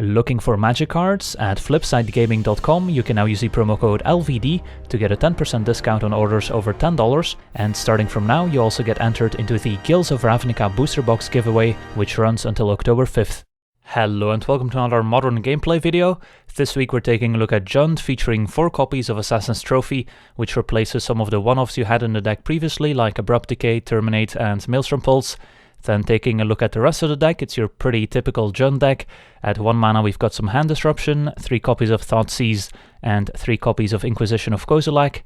Looking for magic cards? At flipsidegaming.com you can now use the promo code LVD to get a 10% discount on orders over $10, and starting from now you also get entered into the Guilds of Ravnica booster box giveaway, which runs until October 5th. Hello and welcome to another modern gameplay video. This week we're taking a look at Jund, featuring 4 copies of Assassin's Trophy, which replaces some of the one-offs you had in the deck previously, like Abrupt Decay, Terminate and Maelstrom Pulse. Then taking a look at the rest of the deck, it's your pretty typical Jund deck. At 1 mana we've got some Hand Disruption, 3 copies of Thoughtseize, and 3 copies of Inquisition of Kozilek.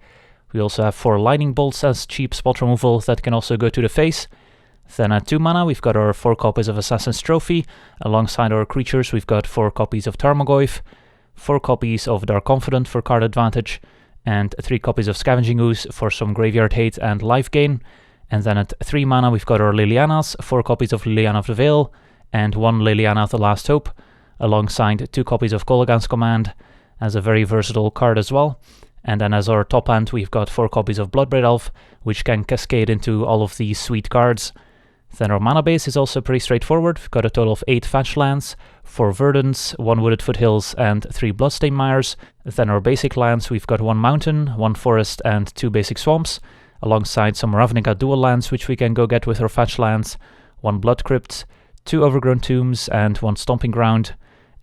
We also have 4 Lightning Bolts as cheap spot removal that can also go to the face. Then at 2 mana we've got our 4 copies of Assassin's Trophy. Alongside our creatures we've got 4 copies of Tarmogoyf, 4 copies of Dark Confidant for card advantage, and 3 copies of Scavenging Ooze for some graveyard hate and life gain. And then at 3 mana we've got our Lilianas, 4 copies of Liliana of the Veil, and 1 Liliana the Last Hope, alongside 2 copies of Kolaghan's Command, as a very versatile card as well. And then as our top end we've got 4 copies of Bloodbraid Elf, which can cascade into all of these sweet cards. Then our mana base is also pretty straightforward. We've got a total of 8 fetch lands, 4 Verdants, 1 Wooded Foothills, and 3 Bloodstained Mires. Then our basic lands, we've got 1 Mountain, 1 Forest, and 2 basic Swamps, alongside some Ravnica dual lands which we can go get with our fetch lands, 1 Blood Crypt, 2 Overgrown Tombs, and 1 Stomping Ground.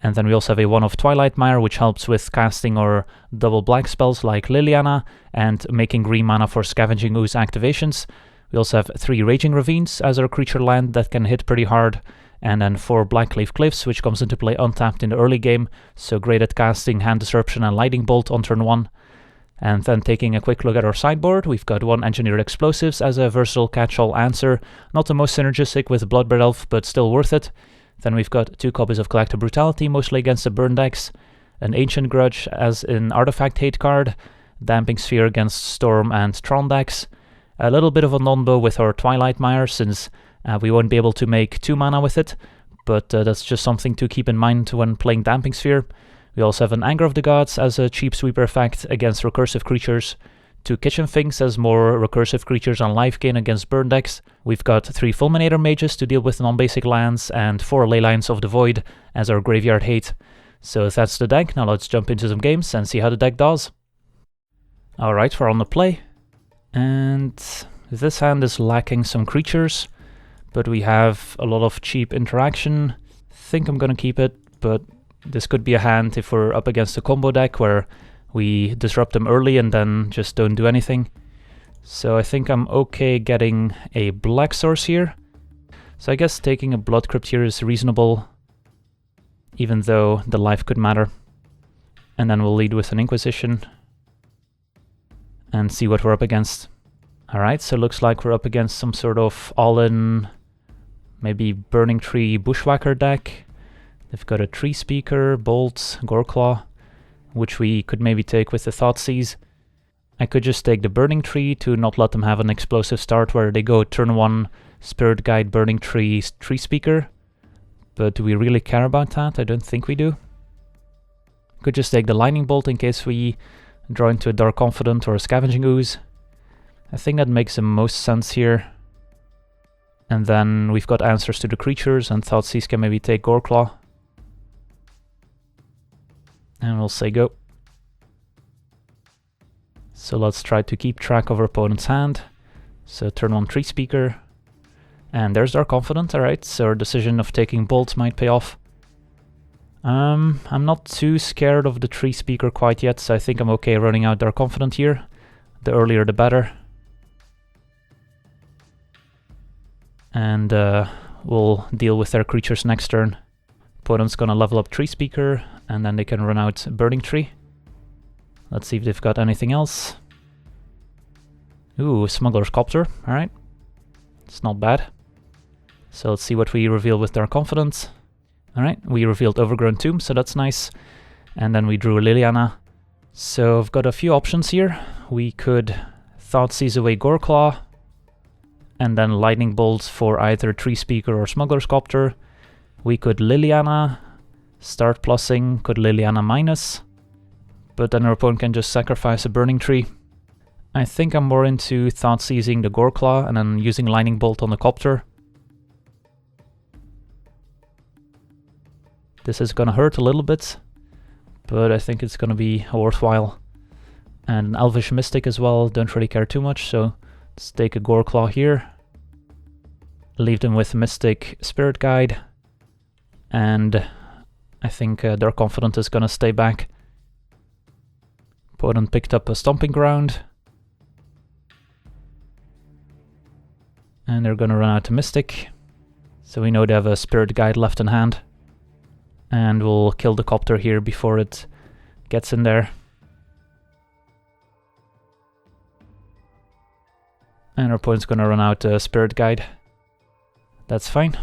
And then we also have a 1 of Twilight Mire, which helps with casting our double black spells like Liliana, and making green mana for Scavenging Ooze activations. We also have 3 Raging Ravines as our creature land that can hit pretty hard, and then 4 Blackleaf Cliffs, which comes into play untapped in the early game, so great at casting Hand Disruption and Lightning Bolt on turn 1. And then taking a quick look at our sideboard, we've got 1 Engineered Explosives as a versatile catch-all answer, not the most synergistic with Bloodbraid Elf, but still worth it. Then we've got 2 copies of Collective Brutality, mostly against the burn decks, an Ancient Grudge as an artifact hate card, Damping Sphere against Storm and Tron decks, a little bit of a non-bow with our Twilight Mire, since we won't be able to make 2 mana with it, but that's just something to keep in mind when playing Damping Sphere. We also have an Anger of the Gods as a cheap sweeper effect against recursive creatures, 2 Kitchen Finks as more recursive creatures on life gain against burn decks. We've got 3 Fulminator Mages to deal with non-basic lands, and 4 Leylines of the Void as our graveyard hate. So that's the deck. Now let's jump into some games and see how the deck does. Alright, we're on the play. And this hand is lacking some creatures, but we have a lot of cheap interaction. Think I'm gonna keep it, but this could be a hand if we're up against a combo deck where we disrupt them early and then just don't do anything. So I think I'm okay getting a black source here. So I guess taking a Blood Crypt here is reasonable, even though the life could matter. And then we'll lead with an Inquisition and see what we're up against. Alright, so looks like we're up against some sort of all-in, maybe Burning Tree Bushwhacker deck. They've got a Tree Speaker, Bolts, Goreclaw, which we could maybe take with the Thoughtseize. I could just take the Burning Tree to not let them have an explosive start where they go turn 1, Spirit Guide, Burning Tree, Tree Speaker. But do we really care about that? I don't think we do. Could just take the Lightning Bolt in case we draw into a Dark Confidant or a Scavenging Ooze. I think that makes the most sense here. And then we've got answers to the creatures, and Thoughtseize can maybe take Goreclaw. And we'll say go. So let's try to keep track of our opponent's hand. So turn 1 Tree Speaker. And there's Dark Confidant, alright, so our decision of taking Bolts might pay off. I'm not too scared of the Tree Speaker quite yet, so I think I'm okay running out Dark Confidant here. The earlier the better. And we'll deal with their creatures next turn. Opponent's gonna level up Tree Speaker, and then they can run out Burning Tree. Let's see if they've got anything else. Ooh, Smuggler's Copter, alright. It's not bad. So let's see what we reveal with Dark Confidant. Alright, we revealed Overgrown Tomb, so that's nice. And then we drew Liliana. So I've got a few options here. We could Thoughtseize away Goreclaw, and then Lightning Bolt for either Tree Speaker or Smuggler's Copter. We could Liliana, start plussing, could Liliana minus, but then our opponent can just sacrifice a Burning Tree. I think I'm more into Thoughtseizing the Goreclaw and then using Lightning Bolt on the Copter. This is gonna hurt a little bit, but I think it's gonna be worthwhile. And an Elvish Mystic as well, don't really care too much, so let's take a Goreclaw here. Leave them with Mystic Spirit Guide, and I think their Confidant is gonna stay back. Opponent picked up a Stomping Ground, and they're gonna run out to Mystic, so we know they have a Spirit Guide left in hand, and we'll kill the Copter here before it gets in there. And our opponent's gonna run out a Spirit Guide. That's fine.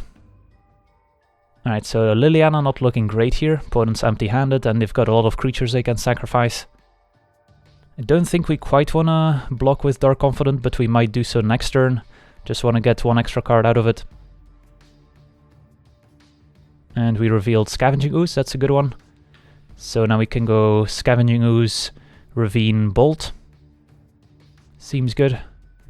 Alright, so Liliana not looking great here. Opponent's empty-handed and they've got a lot of creatures they can sacrifice. I don't think we quite wanna block with Dark Confidant, but we might do so next turn. Just wanna get one extra card out of it. And we revealed Scavenging Ooze, that's a good one. So now we can go Scavenging Ooze, Ravine, Bolt. Seems good.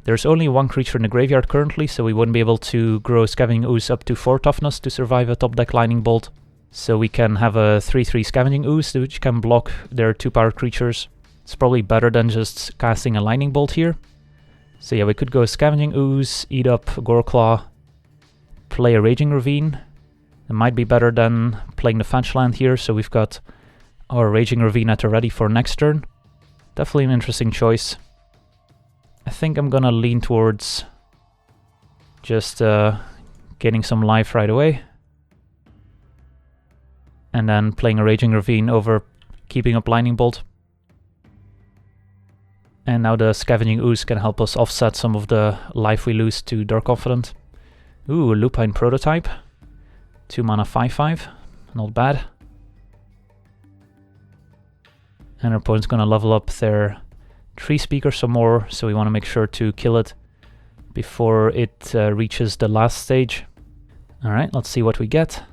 There's only one creature in the graveyard currently, so we wouldn't be able to grow Scavenging Ooze up to 4 toughness to survive a top deck Lightning Bolt. So we can have a 3/3 Scavenging Ooze, which can block their 2-power creatures. It's probably better than just casting a Lightning Bolt here. So yeah, we could go Scavenging Ooze, eat up Goreclaw, play a Raging Ravine. It might be better than playing the Fetch land here, so we've got our Raging Ravine at the ready for next turn. Definitely an interesting choice. I think I'm gonna lean towards just getting some life right away. And then playing a Raging Ravine over keeping up Lightning Bolt. And now the Scavenging Ooze can help us offset some of the life we lose to Dark Confidant. Ooh, Lupine Prototype. 2 mana 5/5. Not bad. And our opponent's gonna level up their Tree Speaker some more, so we want to make sure to kill it before it reaches the last stage. Alright, let's see what we get.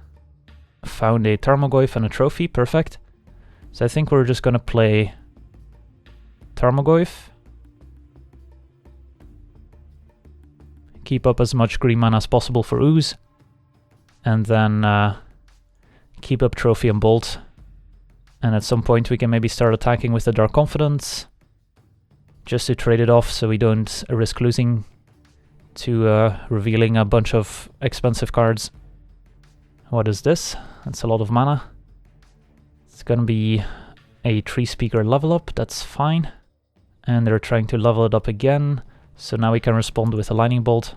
Found a Tarmogoyf and a trophy, perfect. So I think we're just gonna play Tarmogoyf. Keep up as much green mana as possible for Ooze. And then keep up Trophy and Bolt. And at some point we can maybe start attacking with the Dark Confidant, just to trade it off so we don't risk losing to revealing a bunch of expensive cards. What is this? That's a lot of mana. It's gonna be a Tree Speaker level up, that's fine. And they're trying to level it up again, so now we can respond with a Lightning Bolt.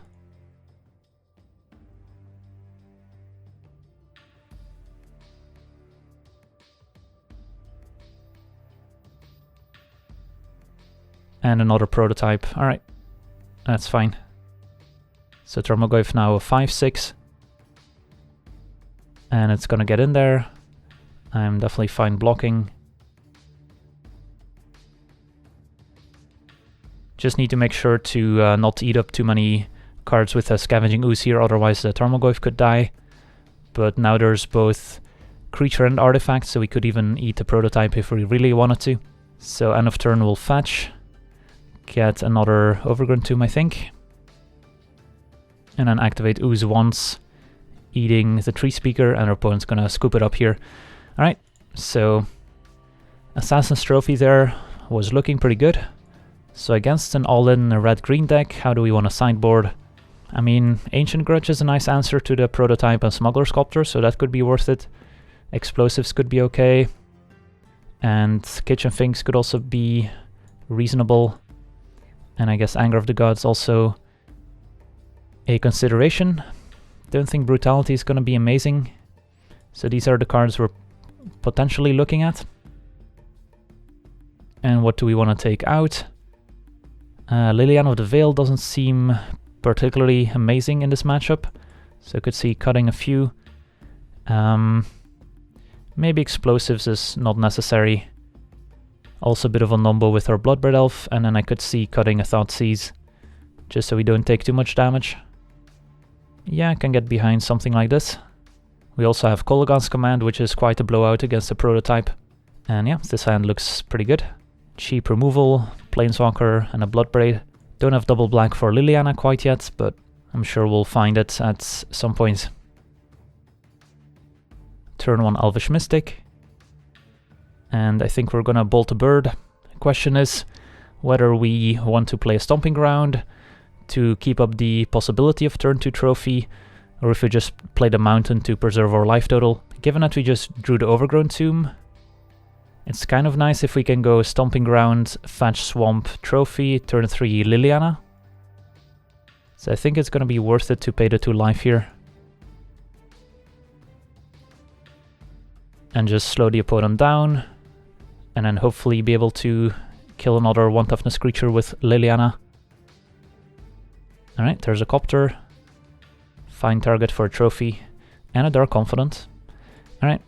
And another Prototype. Alright, that's fine. So Tarmogoyf now a 5/6. And it's gonna get in there. I'm definitely fine blocking. Just need to make sure to not eat up too many cards with a Scavenging Ooze here, otherwise the Tarmogoyf could die. But now there's both creature and artifact, so we could even eat the Prototype if we really wanted to. So end of turn we'll fetch. Get another Overgrown Tomb, I think. And then activate Ooze once, eating the Tree Speaker, and our opponent's gonna scoop it up here. Alright, so Assassin's Trophy there was looking pretty good. So against an all-in red-green deck, how do we want to sideboard? I mean, Ancient Grudge is a nice answer to the Prototype and Smuggler Sculptor, so that could be worth it. Explosives could be okay. And Kitchen Finks could also be reasonable. And I guess Anger of the Gods also a consideration. Don't think Brutality is going to be amazing. So these are the cards we're potentially looking at. And what do we want to take out? Liliana of the Veil doesn't seem particularly amazing in this matchup. So I could see cutting a few. Maybe Explosives is not necessary. Also a bit of a number with our Bloodbird Elf, and then I could see cutting a Thoughtseize, just so we don't take too much damage. Yeah, I can get behind something like this. We also have Kolaghan's Command, which is quite a blowout against a Prototype. And yeah, this hand looks pretty good. Cheap removal, Planeswalker, and a Bloodbraid. Don't have double black for Liliana quite yet, but I'm sure we'll find it at some point. turn 1 Elvish Mystic. And I think we're gonna bolt a bird. Question is whether we want to play a Stomping Ground to keep up the possibility of turn 2 trophy, or if we just play the mountain to preserve our life total. Given that we just drew the Overgrown Tomb, it's kind of nice if we can go Stomping Ground, fetch Swamp, trophy, turn 3 Liliana. So I think it's gonna be worth it to pay the 2 life here. And just slow the opponent down, and then hopefully be able to kill another 1 toughness creature with Liliana. Alright, there's a Copter. Fine target for a trophy. And a Dark Confidant. Alright,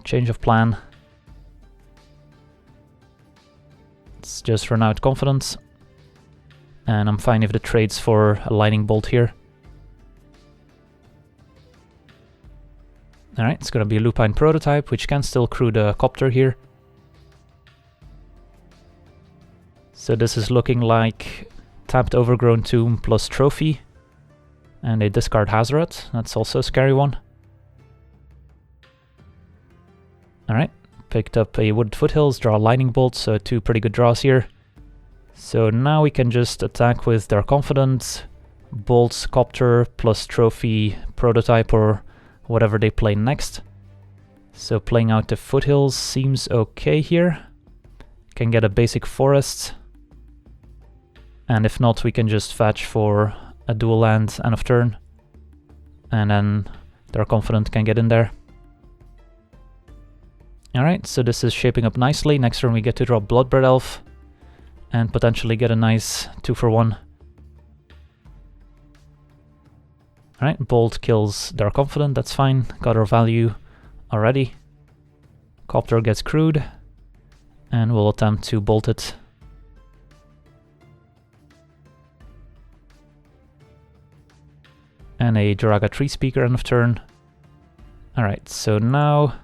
change of plan. Let's just run out Confidence. And I'm fine if the trades for a Lightning Bolt here. Alright, it's gonna be a Lupine Prototype, which can still crew the Copter here. So this is looking like tapped Overgrown Tomb plus trophy. And a discard Hazoret, that's also a scary one. Alright, picked up a Wooded Foothills, draw a Lightning Bolt, so 2 pretty good draws here. So now we can just attack with Dark Confidant, Bolts, Copter, plus trophy, Prototype, or whatever they play next. So playing out the Foothills seems okay here. Can get a basic Forest. And if not, we can just fetch for a dual land end of turn. And then Dark Confidant can get in there. Alright, so this is shaping up nicely. Next turn we get to draw Bloodbird Elf and potentially get a nice 2-for-1. Alright, Bolt kills Dark Confidant, that's fine. Got our value already. Copter gets crewed, and we'll attempt to bolt it. And a Jiraga Tree Speaker end of turn. Alright, so now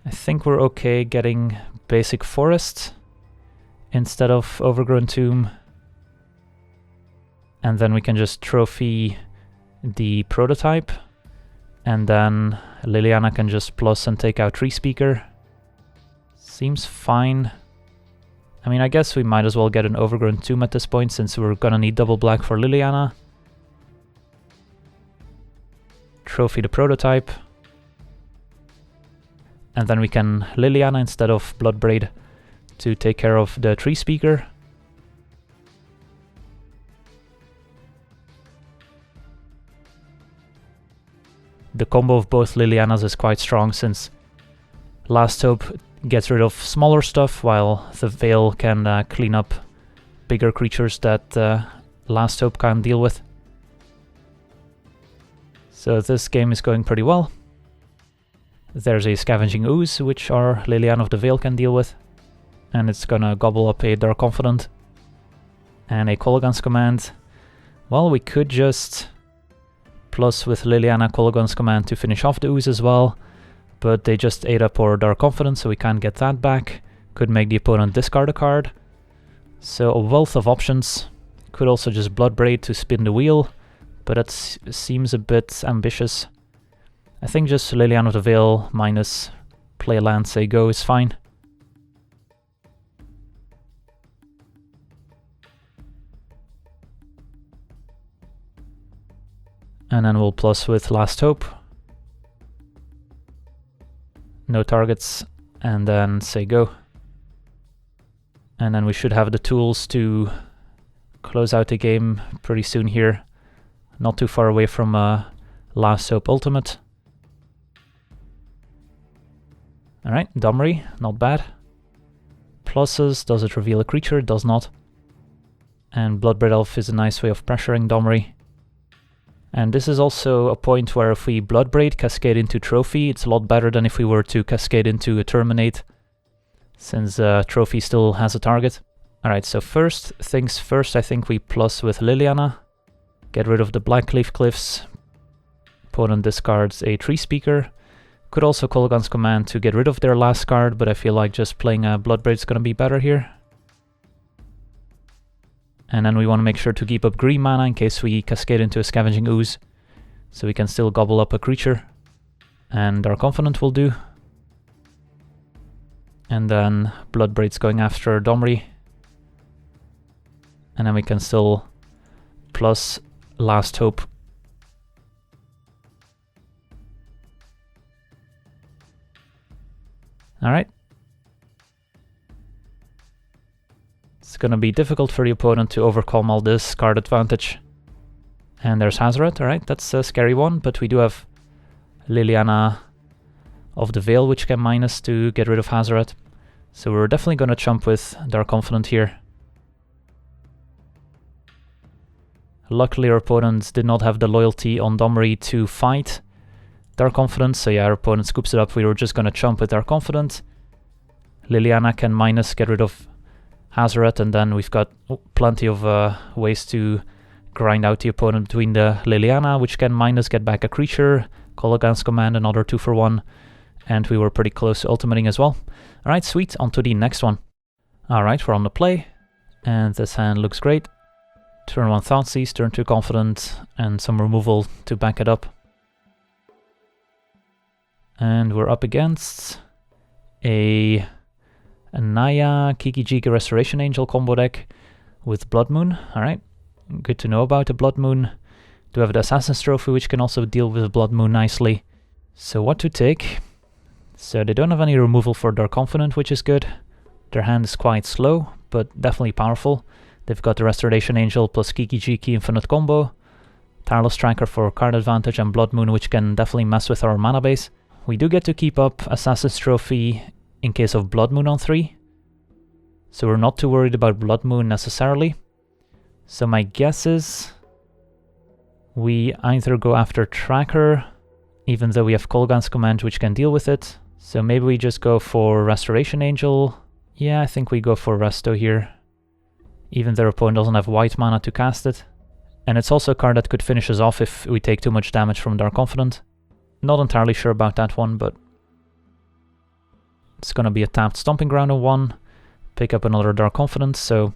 I think we're okay getting basic Forest instead of Overgrown Tomb. And then we can just trophy the Prototype. And then Liliana can just plus and take out Tree Speaker. Seems fine. I mean, I guess we might as well get an Overgrown Tomb at this point, since we're gonna need double black for Liliana. Trophy the Prototype. And then we can Liliana instead of Bloodbraid to take care of the Tree Speaker. The combo of both Lilianas is quite strong, since Last Hope gets rid of smaller stuff, while the Veil can clean up bigger creatures that Last Hope can't deal with. So this game is going pretty well. There's a Scavenging Ooze, which our Liliana of the Veil can deal with. And it's gonna gobble up a Dark Confidant. And a Kolaghan's Command. Well, we could just plus with Liliana Kolaghan's Command to finish off the Ooze as well. But they just ate up our Dark Confidant, so we can't get that back. Could make the opponent discard a card. So a wealth of options. Could also just Bloodbraid to spin the wheel. But that seems a bit ambitious. I think just Liliana of the Veil minus play land, say go is fine. And then we'll plus with Last Hope. No targets, and then say go. And then we should have the tools to close out the game pretty soon here. Not too far away from Last Hope Ultimate. Alright, Domri, not bad. Pluses, does it reveal a creature? Does not. And Bloodbraid Elf is a nice way of pressuring Domri. And this is also a point where if we Bloodbraid cascade into Trophy, it's a lot better than if we were to cascade into a Terminate, since Trophy still has a target. Alright, so first things first, I think we plus with Liliana. Get rid of the Blackleaf Cliffs. Opponent discards a Tree Speaker. Could also Kolaghan's Command to get rid of their last card, but I feel like just playing a Bloodbraid is going to be better here. And then we want to make sure to keep up green mana in case we cascade into a Scavenging Ooze, so we can still gobble up a creature. And our Confidant will do. And then Bloodbraid's going after Domri. And then we can still plus Last Hope. Alright. It's gonna be difficult for the opponent to overcome all this card advantage. And there's Hazoret, alright, that's a scary one, but we do have Liliana of the Veil, which can minus to get rid of Hazoret. So we're definitely gonna chump with Dark Confidant here. Luckily our opponents did not have the loyalty on Domri to fight Dark Confidant, so yeah, our opponent scoops it up. We were just gonna chump with Dark Confidant. Liliana can minus, get rid of Hazoret, and then we've got plenty of ways to grind out the opponent between the Liliana, which can minus, get back a creature, Kolaghan's Command, another 2-for-1, and we were pretty close to ultimating as well. Alright, sweet, on to the next one. Alright, we're on the play, and this hand looks great. Turn 1 Thoughtseize, turn 2 Confidant, and some removal to back it up. And we're up against a Naya Kiki-Jiki Restoration Angel combo deck with Blood Moon. Alright, good to know about the Blood Moon. Do have the Assassin's Trophy, which can also deal with Blood Moon nicely. So what to take? So they don't have any removal for Dark Confidant, which is good. Their hand is quite slow, but definitely powerful. They've got the Restoration Angel plus Kiki-Jiki Infinite combo, Tireless Tracker for card advantage, and Blood Moon, which can definitely mess with our mana base. We do get to keep up Assassin's Trophy in case of Blood Moon on 3, so we're not too worried about Blood Moon necessarily. So my guess is we either go after Tracker, even though we have Kolaghan's Command, which can deal with it. So maybe we just go for Restoration Angel. Yeah, I think we go for Resto here, even though our opponent doesn't have white mana to cast it. And it's also a card that could finish us off if we take too much damage from Dark Confidant. Not entirely sure about that one, but it's gonna be a tapped Stomping Ground on 1, pick up another Dark Confidant, so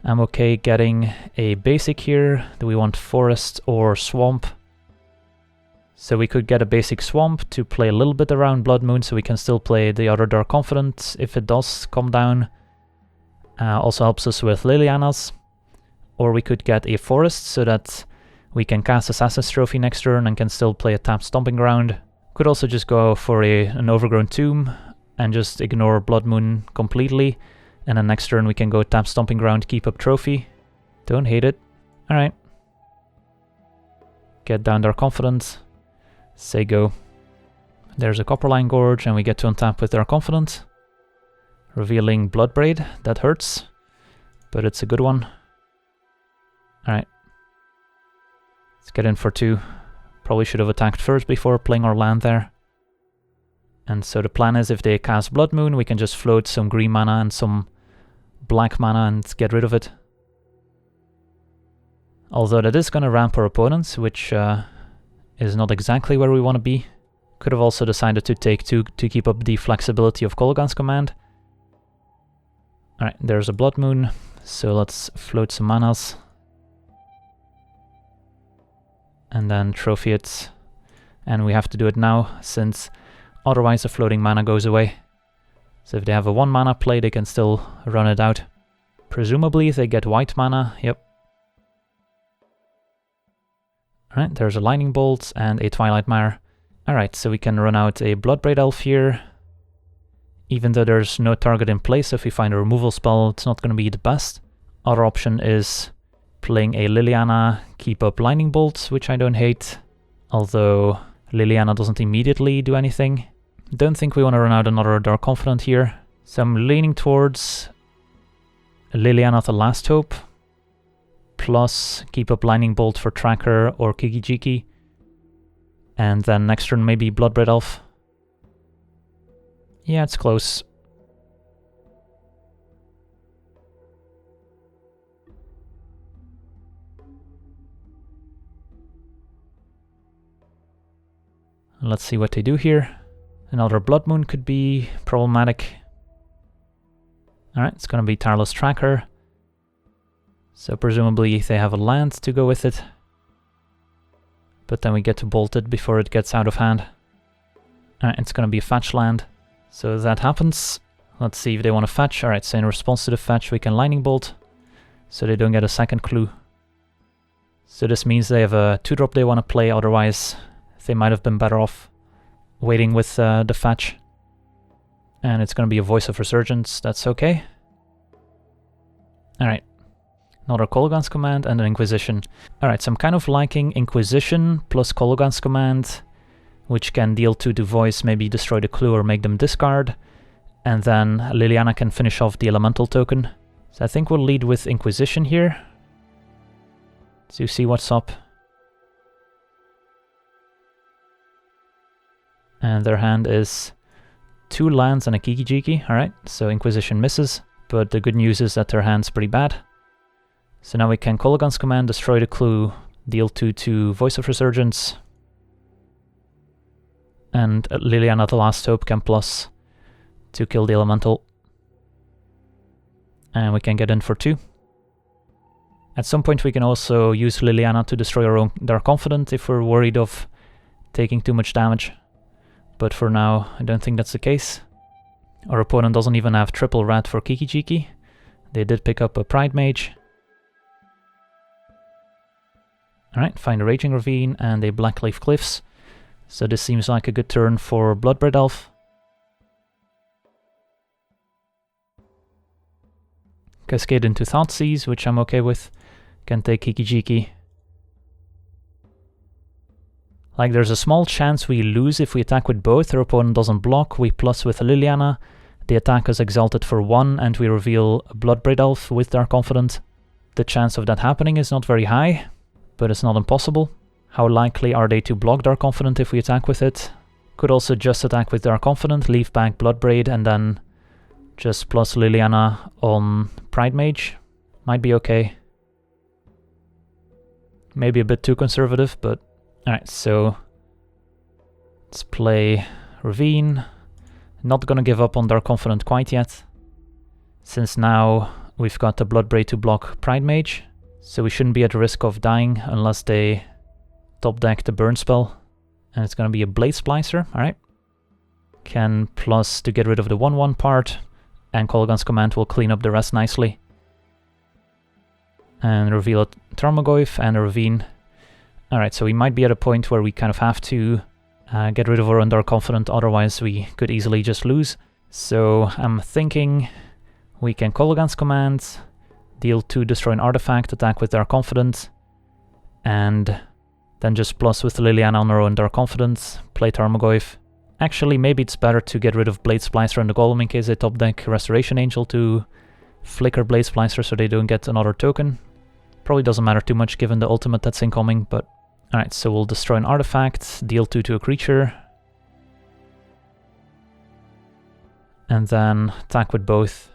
I'm okay getting a basic here. Do we want Forest or Swamp? So we could get a basic Swamp to play a little bit around Blood Moon, so we can still play the other Dark Confidant if it does come down. Also helps us with Liliana's. Or we could get a Forest so that we can cast Assassin's Trophy next turn and can still play a tapped Stomping Ground. Could also just go for an Overgrown Tomb and just ignore Blood Moon completely. And then next turn we can go tap Stomping Ground, keep up Trophy. Don't hate it. Alright. Get down Dark Confidant. Say go. There's a Copperline Gorge and we get to untap with Dark Confidant. Revealing Bloodbraid. That hurts, but it's a good one. Alright. Let's get in for 2. Probably should have attacked first before playing our land there. And so the plan is if they cast Blood Moon, we can just float some green mana and some black mana and get rid of it. Although that is going to ramp our opponents, which is not exactly where we want to be. Could have also decided to take 2 to keep up the flexibility of Kolaghan's Command. Alright, there's a Blood Moon, so let's float some manas. And then trophy it. And we have to do it now, since otherwise the floating mana goes away. So if they have a 1 mana play, they can still run it out. Presumably if they get white mana, yep. Alright, there's a Lightning Bolt and a Twilight Mire. Alright, so we can run out a Bloodbraid Elf here. Even though there's no target in place, so if we find a removal spell, it's not going to be the best. Other option is playing a Liliana, keep up Lightning Bolt, which I don't hate. Although Liliana doesn't immediately do anything. Don't think we want to run out another Dark Confidant here. So I'm leaning towards Liliana the Last Hope. Plus keep up Lightning Bolt for Tracker or Kiki-Jiki. And then next turn maybe Bloodbraid Elf. Yeah, it's close. Let's see what they do here. Another Blood Moon could be problematic. Alright, it's gonna be Tireless Tracker. So presumably they have a land to go with it. But then we get to bolt it before it gets out of hand. Alright, it's gonna be a fetch land. So that happens. Let's see if they want to fetch. Alright, so in response to the fetch we can Lightning Bolt, so they don't get a second clue. So this means they have a 2-drop they want to play, otherwise they might have been better off waiting with the fetch. And it's going to be a Voice of Resurgence, that's okay. Alright, another Kolaghan's Command and an Inquisition. Alright, so I'm kind of liking Inquisition plus Kolaghan's Command, which can deal 2 to Voice, maybe destroy the clue or make them discard. And then Liliana can finish off the Elemental token. So I think we'll lead with Inquisition here, to see what's up. And their hand is 2 lands and a Kiki-Jiki. Alright, so Inquisition misses, but the good news is that their hand's pretty bad. So now we can Kolaghan's Command, destroy the clue, deal 2 to Voice of Resurgence. And Liliana the Last Hope can plus to kill the Elemental. And we can get in for 2. At some point we can also use Liliana to destroy our own Dark Confidant if we're worried of taking too much damage. But for now, I don't think that's the case. Our opponent doesn't even have triple red for Kiki-Jiki. They did pick up a Pride Mage. Alright, find a Raging Ravine and a Blackleaf Cliffs. So this seems like a good turn for Bloodbraid Elf. Cascade into Thoughtseize, which I'm okay with. Can take Kiki-Jiki. Like, there's a small chance we lose if we attack with both. Our opponent doesn't block, we plus with Liliana. The attack is exalted for 1 and we reveal a Bloodbraid Elf with Dark Confidant. The chance of that happening is not very high, but it's not impossible. How likely are they to block Dark Confidant if we attack with it? Could also just attack with Dark Confidant, leave back Bloodbraid and then just plus Liliana on Pride Mage. Might be okay. Maybe a bit too conservative, but alright, so let's play Ravine. Not gonna give up on Dark Confidant quite yet, since now we've got the Bloodbraid to block Pride Mage, so we shouldn't be at risk of dying unless they top deck the burn spell. And it's gonna be a Blade Splicer, alright. Can plus to get rid of the 1/1 part, and Kolaghan's Command will clean up the rest nicely. And reveal a Tarmogoyf and a Ravine. Alright, so we might be at a point where we kind of have to get rid of our Dark Confidant, otherwise we could easily just lose. So I'm thinking we can Kolaghan's Command, deal 2, destroy an artifact, attack with Dark Confidant, and then just plus with Liliana on our own Dark Confidant, play Tarmogoyf. Actually, maybe it's better to get rid of Blade Splicer and the Golem in case they top deck Restoration Angel to flicker Blade Splicer so they don't get another token. Probably doesn't matter too much given the ultimate that's incoming, but alright, so we'll destroy an artifact, deal 2 to a creature, and then attack with both.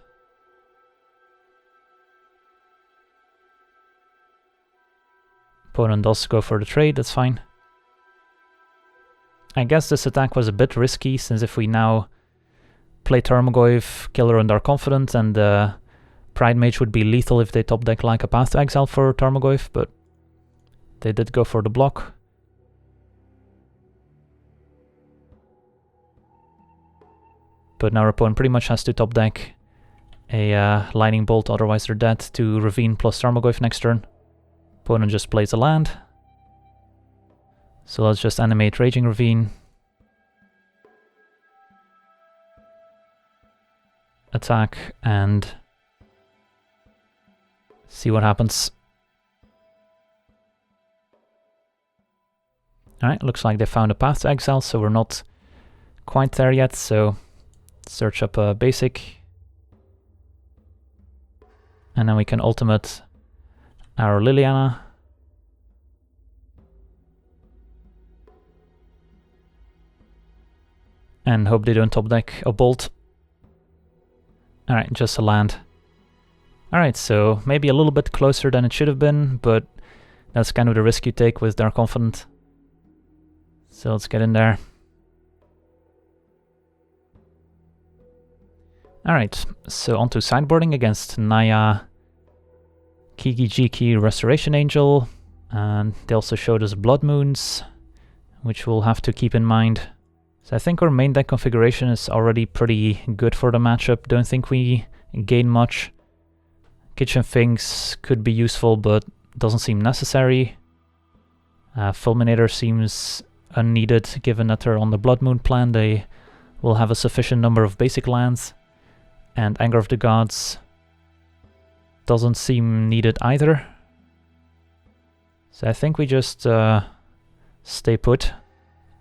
Opponent does go for the trade, that's fine. I guess this attack was a bit risky, since if we now play Tarmogoyf, Killer and Dark Confidant, and Pride Mage would be lethal if they top deck like a Path to Exile for Tarmogoyf, but they did go for the block. But now our opponent pretty much has to top deck a Lightning Bolt, otherwise they're dead, to Ravine plus Tarmogoyf next turn. Opponent just plays a land. So let's just animate Raging Ravine. Attack and see what happens. Alright, looks like they found a Path to Exile, so we're not quite there yet, so search up a basic. And then we can ultimate our Liliana. And hope they don't top deck a Bolt. Alright, just a land. Alright, so maybe a little bit closer than it should have been, but that's kind of the risk you take with Dark Confidant. So let's get in there. Alright, so onto sideboarding against Naya, Kiki-Jiki, Restoration Angel, and they also showed us Blood Moons, which we'll have to keep in mind. So I think our main deck configuration is already pretty good for the matchup. Don't think we gain much. Kitchen Finks could be useful, but doesn't seem necessary. Fulminator seems unneeded, given that they're on the Blood Moon plan. They will have a sufficient number of basic lands. And Anger of the Gods doesn't seem needed either. So I think we just stay put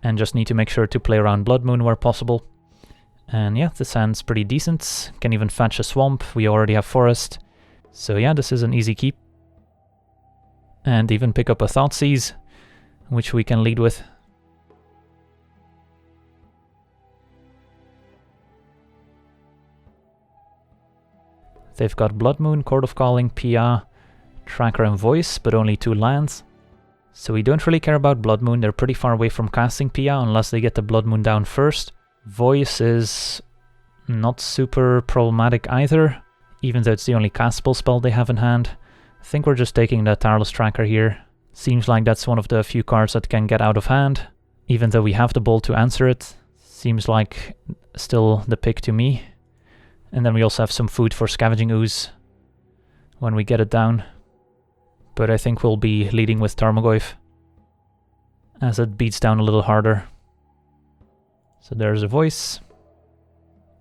and just need to make sure to play around Blood Moon where possible. And yeah, this hand's pretty decent. Can even fetch a swamp. We already have Forest. So yeah, this is an easy keep. And even pick up a Thoughtseize, which we can lead with. They've got Blood Moon, Court of Calling, Pia, Tracker and Voice, but only 2 lands. So we don't really care about Blood Moon. They're pretty far away from casting Pia unless they get the Blood Moon down first. Voice is not super problematic either, even though it's the only castable spell they have in hand. I think we're just taking the Tireless Tracker here. Seems like that's one of the few cards that can get out of hand, even though we have the ball to answer it. Seems like still the pick to me. And then we also have some food for Scavenging Ooze when we get it down. But I think we'll be leading with Tarmogoyf, as it beats down a little harder. So there's a Voice.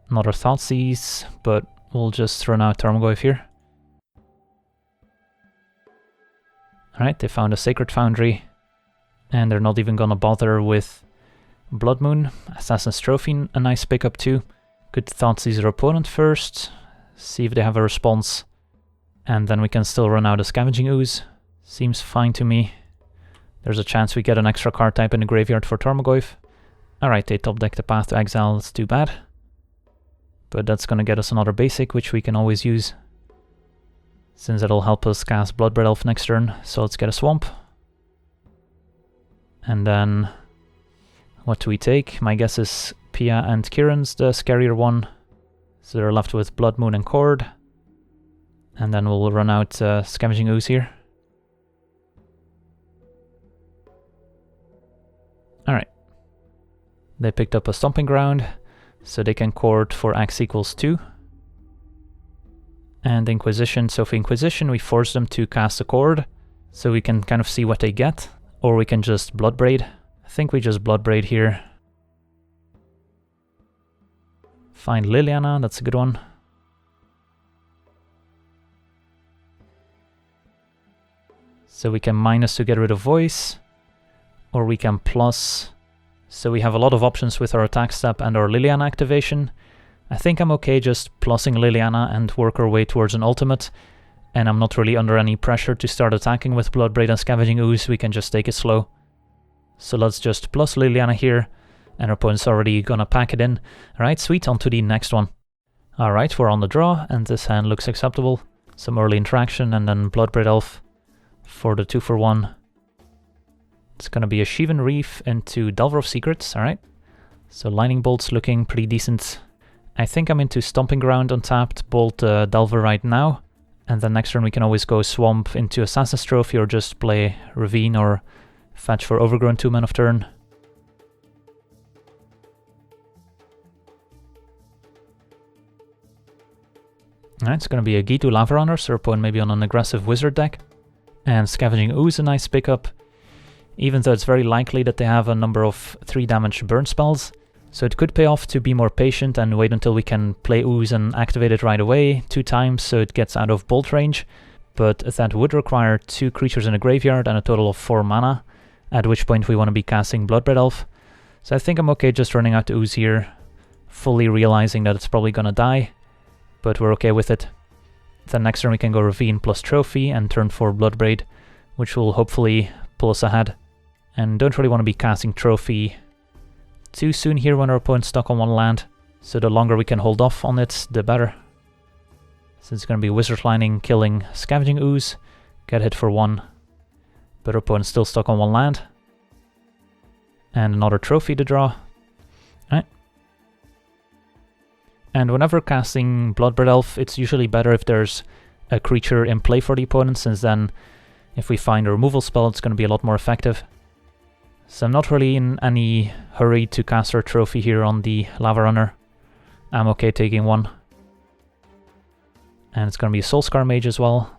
Another Thoughtseize, but we'll just run out Tarmogoyf here. Alright, they found a Sacred Foundry. And they're not even gonna bother with Blood Moon. Assassin's Trophy, a nice pickup too. Could Thoughtseize their opponent first, see if they have a response, and then we can still run out a Scavenging Ooze. Seems fine to me. There's a chance we get an extra card type in the graveyard for Tarmogoyf. Alright, they top deck the Path to Exile, that's too bad. But that's gonna get us another basic, which we can always use, since it'll help us cast Bloodbraid Elf next turn. So let's get a Swamp. And then, what do we take? My guess is Pia and Kieran's the scarier one. So they're left with Blood Moon and Cord. And then we'll run out Scavenging Ooze here. Alright. They picked up a Stomping Ground, so they can Cord for X equals 2. And Inquisition, so for Inquisition we force them to cast a Cord, so we can kind of see what they get. Or we can just Bloodbraid. I think we just Bloodbraid here. Find Liliana, that's a good one. So we can minus to get rid of Voice, or we can plus. So we have a lot of options with our attack step and our Liliana activation. I think I'm okay just plussing Liliana and work our way towards an ultimate, and I'm not really under any pressure to start attacking with Bloodbraid and Scavenging Ooze. We can just take it slow. So let's just plus Liliana here. And our opponent's already gonna pack it in. Alright, sweet, on to the next one. Alright, we're on the draw, and this hand looks acceptable. Some early interaction, and then Bloodbraid Elf for the 2-for-1. It's gonna be a Shivan Reef into Delver of Secrets, alright. So Lightning Bolt's looking pretty decent. I think I'm into Stomping Ground untapped, Bolt Delver right now. And then next turn we can always go Swamp into Assassin's Trophy, or just play Ravine, or fetch for Overgrown 2 mana of turn. Alright, it's going to be a Gitu Lava Runner, so our opponent maybe on an aggressive Wizard deck. And Scavenging Ooze, a nice pickup. Even though it's very likely that they have a number of 3 damage burn spells. So it could pay off to be more patient and wait until we can play Ooze and activate it right away 2 times so it gets out of bolt range. But that would require 2 creatures in a graveyard and a total of 4 mana, at which point we want to be casting Bloodbraid Elf. So I think I'm okay just running out the Ooze here, fully realizing that it's probably gonna die. But we're okay with it. Then next turn we can go Ravine plus Trophy and turn 4 Bloodbraid, which will hopefully pull us ahead. And don't really want to be casting Trophy too soon here when our opponent's stuck on 1 land. So the longer we can hold off on it, the better. Since it's going to be Wizard Lining, killing Scavenging Ooze, get hit for 1. But our opponent's still stuck on 1 land. And another Trophy to draw. Alright. And whenever casting Bloodbraid Elf, it's usually better if there's a creature in play for the opponent, since then if we find a removal spell, it's going to be a lot more effective. So I'm not really in any hurry to cast our trophy here on the Lava Runner. I'm okay taking one. And it's going to be a Soulscar Mage as well.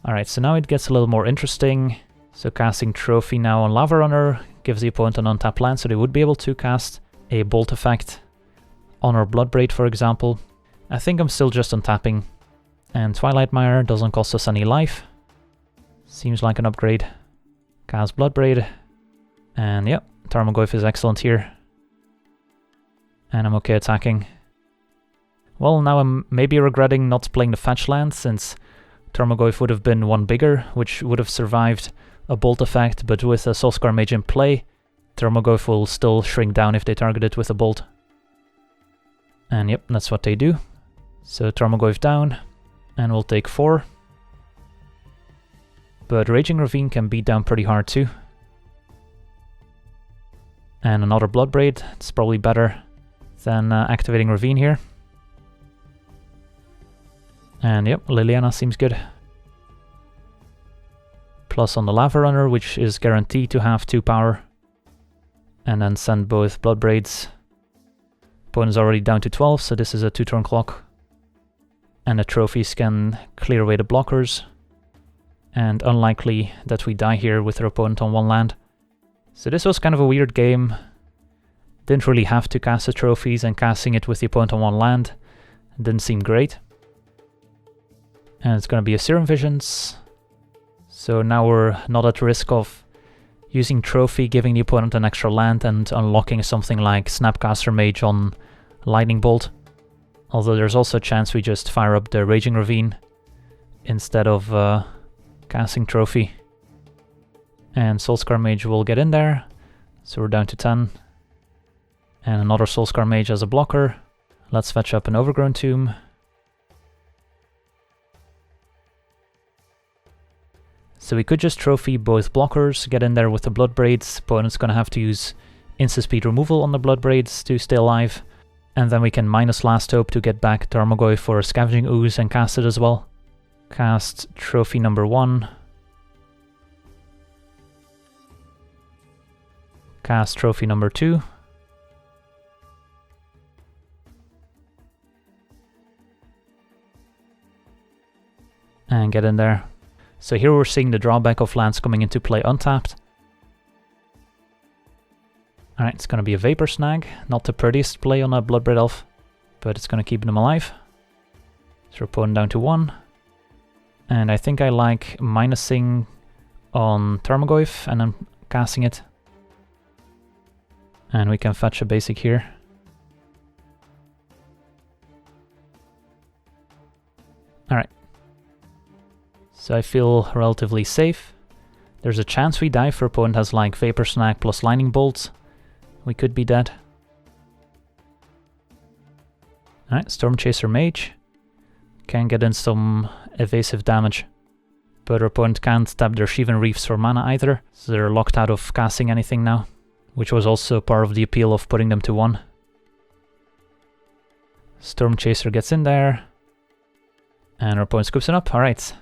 Alright, so now it gets a little more interesting. So casting Trophy now on Lava Runner gives the opponent an untapped land, so they would be able to cast a Bolt effect on our Bloodbraid, for example. I think I'm still just untapping. And Twilight Mire doesn't cost us any life. Seems like an upgrade. Cast Bloodbraid. And yep, Tarmogoyf is excellent here. And I'm okay attacking. Well, now I'm maybe regretting not playing the fetch land, since Tarmogoyf would have been one bigger, which would have survived a Bolt effect, but with a Soulscar Mage in play, Tarmogoyf will still shrink down if they target it with a Bolt. And yep, that's what they do. So Tarmogoyf down, and we'll take 4. But Raging Ravine can beat down pretty hard too. And another Bloodbraid, it's probably better than activating Ravine here. And yep, Liliana seems good. Plus on the Lava Runner, which is guaranteed to have 2 power. And then send both Bloodbraids. Opponent's already down to 12, so this is a 2-turn clock. And the trophies can clear away the blockers. And unlikely that we die here with our opponent on 1 land. So this was kind of a weird game. Didn't really have to cast the trophies, and casting it with the opponent on 1 land didn't seem great. And it's going to be a Serum Visions. So now we're not at risk of using Trophy, giving the opponent an extra land and unlocking something like Snapcaster Mage on Lightning Bolt. Although there's also a chance we just fire up the Raging Ravine instead of casting Trophy. And Soulscar Mage will get in there. So we're down to 10. And another Soulscar Mage as a blocker. Let's fetch up an Overgrown Tomb. So we could just trophy both blockers, get in there with the Bloodbraids. Opponent's gonna have to use instant-speed removal on the Bloodbraids to stay alive. And then we can minus Last Hope to get back Tarmogoyf for Scavenging Ooze and cast it as well. Cast trophy number 1. Cast trophy number 2. And get in there. So here we're seeing the drawback of lands coming into play untapped. Alright, it's going to be a Vapor Snag. Not the prettiest play on a Bloodbraid Elf, but it's going to keep them alive. So opponent down to 1. And I think I like minusing on Tarmogoyf and then casting it. And we can fetch a basic here. Alright. So I feel relatively safe. There's a chance we die if our opponent has like Vapor Snag plus Lightning Bolt. We could be dead. Alright, Storm Chaser Mage. Can get in some evasive damage. But our opponent can't tap their Shivan Reefs for mana either, so they're locked out of casting anything now. Which was also part of the appeal of putting them to 1. Storm Chaser gets in there. And our opponent scoops it up. Alright.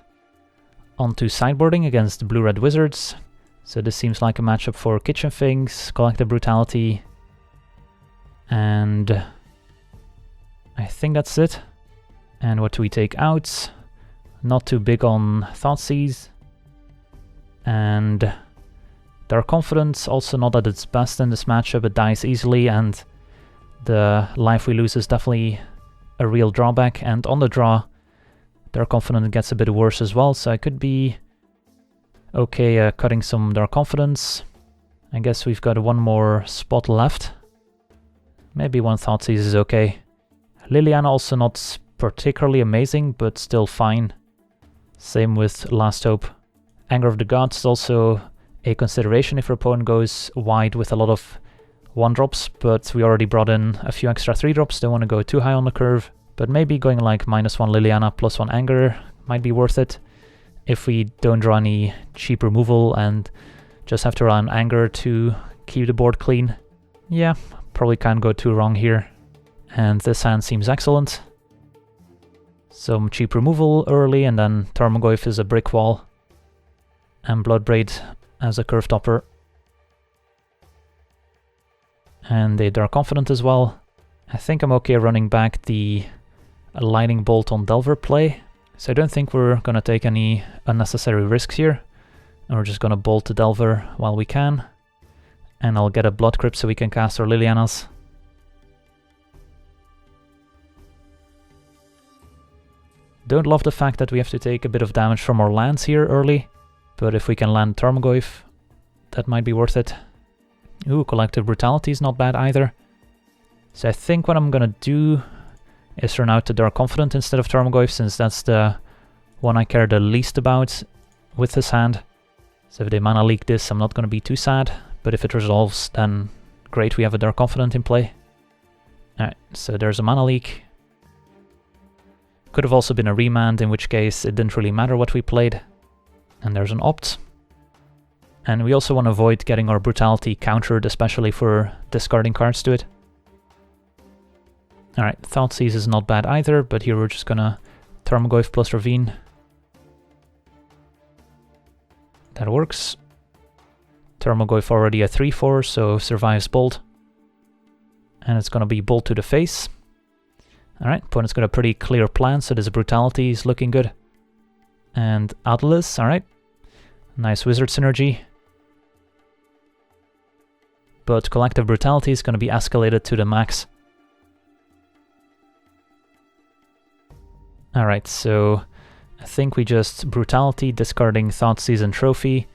On to sideboarding against Blue-Red Wizards. So this seems like a matchup for Kitchen Finks, Collective Brutality. And I think that's it. And what do we take out? Not too big on Thoughtseize. And Dark Confidence, also not at its best in this matchup. It dies easily, and the life we lose is definitely a real drawback. And on the draw, Dark Confidence gets a bit worse as well, so I could be okay cutting some Dark Confidence. I guess we've got 1 more spot left. Maybe 1 Thoughtseize is okay. Liliana also not particularly amazing, but still fine. Same with Last Hope. Anger of the Gods is also a consideration if your opponent goes wide with a lot of 1-drops, but we already brought in a few extra 3-drops, don't want to go too high on the curve. But maybe going like -1 Liliana +1 Anger might be worth it if we don't draw any cheap removal and just have to run Anger to keep the board clean. Yeah, probably can't go too wrong here. And this hand seems excellent. Some cheap removal early, and then Tarmogoyf is a brick wall. And Bloodbraid as a curve topper. And they are confident as well. I think I'm okay running back the Lightning Bolt on Delver play. So I don't think we're going to take any unnecessary risks here. And we're just going to bolt the Delver while we can. And I'll get a Blood Crypt so we can cast our Lilianas. Don't love the fact that we have to take a bit of damage from our lands here early. But if we can land Tarmogoyf, that might be worth it. Ooh, Collective Brutality is not bad either. So I think what I'm gonna do is run out to Dark Confidant instead of Tarmogoyf, since that's the one I care the least about with this hand. So if they mana leak this, I'm not gonna be too sad. But if it resolves, then great, we have a Dark Confidant in play. Alright, so there's a mana leak. Could have also been a remand, in which case it didn't really matter what we played. And there's an opt. And we also want to avoid getting our brutality countered, especially for discarding cards to it. Alright, Thoughtseize is not bad either, but here we're just gonna Tarmogoyf plus Ravine. That works. Tarmogoyf already a 3/4, so survives Bolt. And it's gonna be Bolt to the face. Alright, opponent's got a pretty clear plan, so this brutality is looking good. And Atlas, alright. Nice wizard synergy. But Collective Brutality is going to be escalated to the max. Alright, so I think we just Brutality, discarding Thoughtseize and Trophy,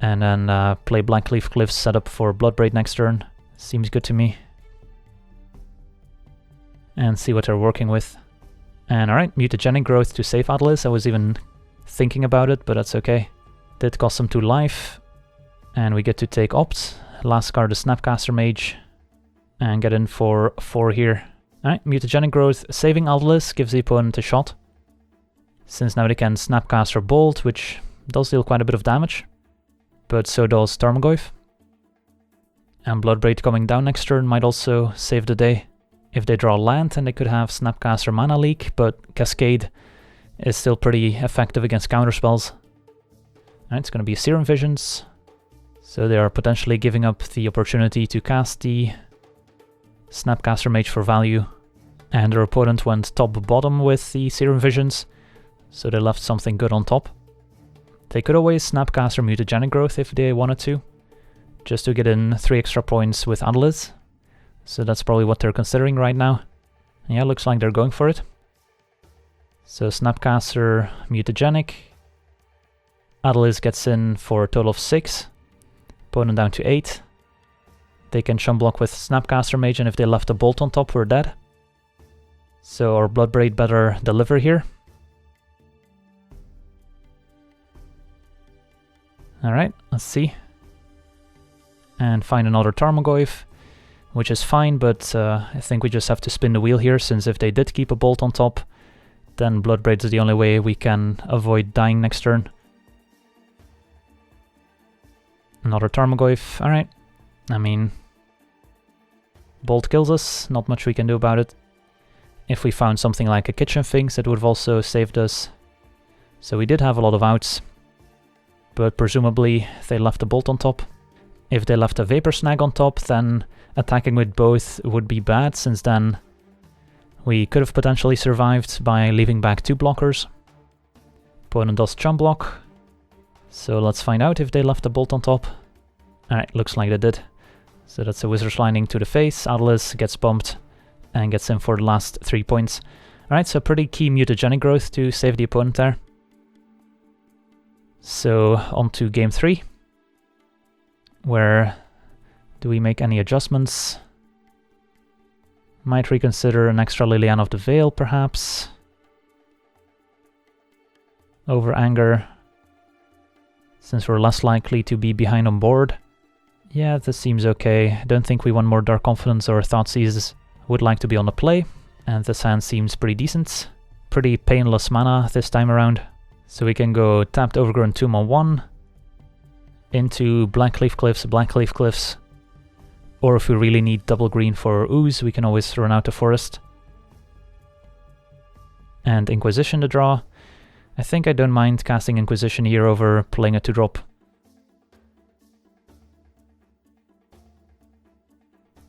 and then play Blackleaf Cliffs set up for Bloodbraid next turn. Seems good to me. And see what they're working with. And alright, Mutagenic Growth to save Atlas. I was even thinking about it, but that's okay. Did cost them 2 life. And we get to take Opt. Last card is Snapcaster Mage. And get in for 4 here. Alright, Mutagenic Growth saving Atlas gives the opponent a shot. Since now they can Snapcaster Bolt, which does deal quite a bit of damage. But so does Tarmogoyf. And Bloodbraid coming down next turn might also save the day. If they draw land, then they could have Snapcaster Mana Leak, but Cascade is still pretty effective against counterspells. Alright, it's going to be Serum Visions. So they are potentially giving up the opportunity to cast the Snapcaster Mage for value. And their opponent went top-bottom with the Serum Visions, so they left something good on top. They could always Snapcaster Mutagenic Growth if they wanted to, just to get in 3 extra points with Atlas. So that's probably what they're considering right now. Yeah, looks like they're going for it. So Snapcaster Mutagenic. Atlas gets in for a total of 6. Opponent down to 8. They can chum block with Snapcaster Mage, and if they left a Bolt on top, we're dead. So our Bloodbraid better deliver here. Alright, let's see. And find another Tarmogoyf, which is fine, but I think we just have to spin the wheel here, since if they did keep a Bolt on top, then Bloodbraid is the only way we can avoid dying next turn. Another Tarmogoyf, alright. I mean, Bolt kills us, not much we can do about it. If we found something like a Kitchen Finks, it would have also saved us. So we did have a lot of outs. But presumably they left a Bolt on top. If they left a Vapor Snag on top, then attacking with both would be bad, since then we could have potentially survived by leaving back 2 blockers. Opponent does chum block. So let's find out if they left a Bolt on top. Alright, looks like they did. So that's a Wizard's Lining to the face. Atlas gets bumped and gets in for the last 3 points. Alright, so pretty key Mutagenic Growth to save the opponent there. So on to game 3. Where do we make any adjustments? Might reconsider an extra Liliana of the Veil, perhaps. Over Anger, since we're less likely to be behind on board. Yeah, this seems okay. I don't think we want more Dark Confidence or Thoughtseize. Would like to be on the play, and this hand seems pretty decent. Pretty painless mana this time around. So we can go tapped Overgrown Tomb on 1, into Blackleaf Cliffs, or if we really need double green for Ooze, we can always run out the Forest. And Inquisition to draw. I think I don't mind casting Inquisition here over playing a 2-drop.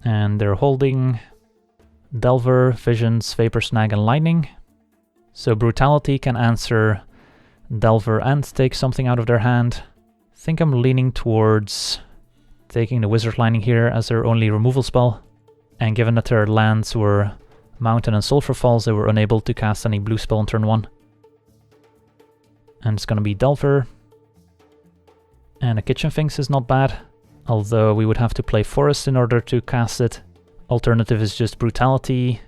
And they're holding Delver, Visions, Vapor Snag, and Lightning. So Brutality can answer Delver and take something out of their hand. I think I'm leaning towards taking the Wizard Lightning here as their only removal spell. And given that their lands were Mountain and Sulphur Falls, they were unable to cast any blue spell on turn 1. And it's going to be Delver. And a Kitchen Finks is not bad, although we would have to play Forest in order to cast it. Alternative is just Brutality,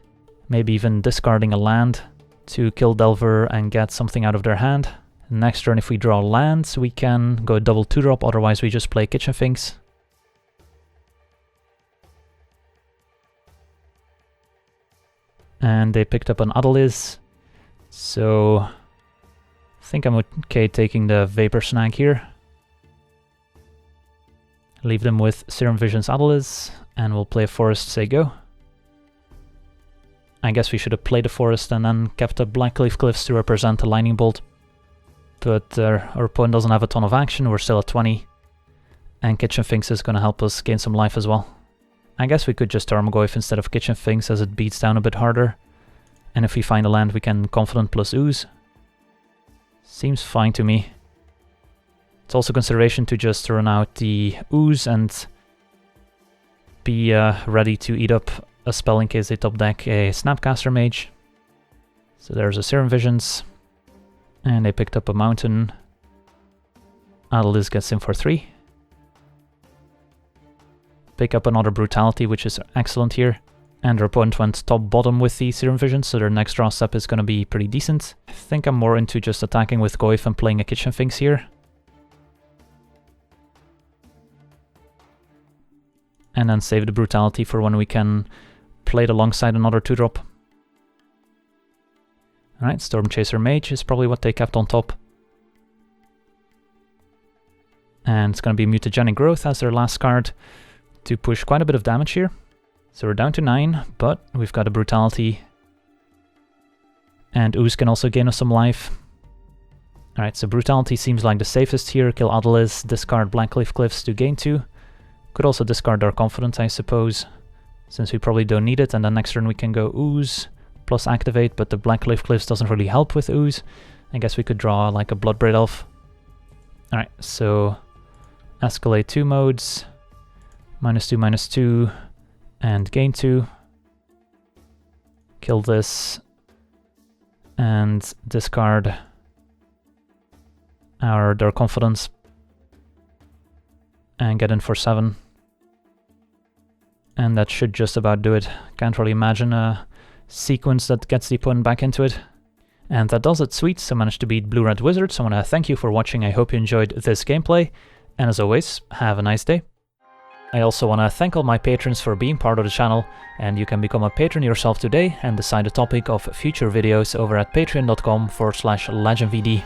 maybe even discarding a land to kill Delver and get something out of their hand. Next turn, if we draw lands, we can go double 2-drop, otherwise we just play Kitchen Finks. And they picked up an Adeliz, so I think I'm okay taking the Vapor Snag here. Leave them with Serum Visions Adeliz, and we'll play Forest, say go. I guess we should have played the Forest and then kept a Blackleaf Cliffs to represent the Lightning Bolt. But our opponent doesn't have a ton of action, we're still at 20. And Kitchen Finks is going to help us gain some life as well. I guess we could just Tarmogoyf instead of Kitchen Finks as it beats down a bit harder. And if we find a land we can Confident plus Ooze. Seems fine to me. It's also consideration to just run out the Ooze and be ready to eat up a spell in case they top deck a Snapcaster Mage. So there's a Serum Visions. And they picked up a Mountain. Adeliz gets in for 3. Pick up another Brutality, which is excellent here. And their opponent went top-bottom with the Serum Vision, so their next draw step is going to be pretty decent. I think I'm more into just attacking with Goyf and playing a Kitchen Finks here. And then save the Brutality for when we can play it alongside another 2-drop. Alright, Storm Chaser Mage is probably what they kept on top. And it's going to be Mutagenic Growth as their last card to push quite a bit of damage here. So we're down to 9, but we've got a Brutality. And Ooze can also gain us some life. Alright, so Brutality seems like the safest here. Kill Adeliz, discard Blackleaf Cliffs to gain 2. Could also discard our Confidence, I suppose, since we probably don't need it. And then next turn we can go Ooze plus activate, but the Blackleaf Cliffs doesn't really help with Ooze. I guess we could draw like a Bloodbraid Elf. Alright, so escalate 2 modes. -2, -2, and gain 2. Kill this, and discard their Confidence, and get in for 7. And that should just about do it. Can't really imagine a sequence that gets the opponent back into it. And that does it. Sweet, so managed to beat Blue-Red Wizards. So I want to thank you for watching. I hope you enjoyed this gameplay, and as always, have a nice day. I also want to thank all my patrons for being part of the channel, and you can become a patron yourself today and decide the topic of future videos over at patreon.com/LegenVD.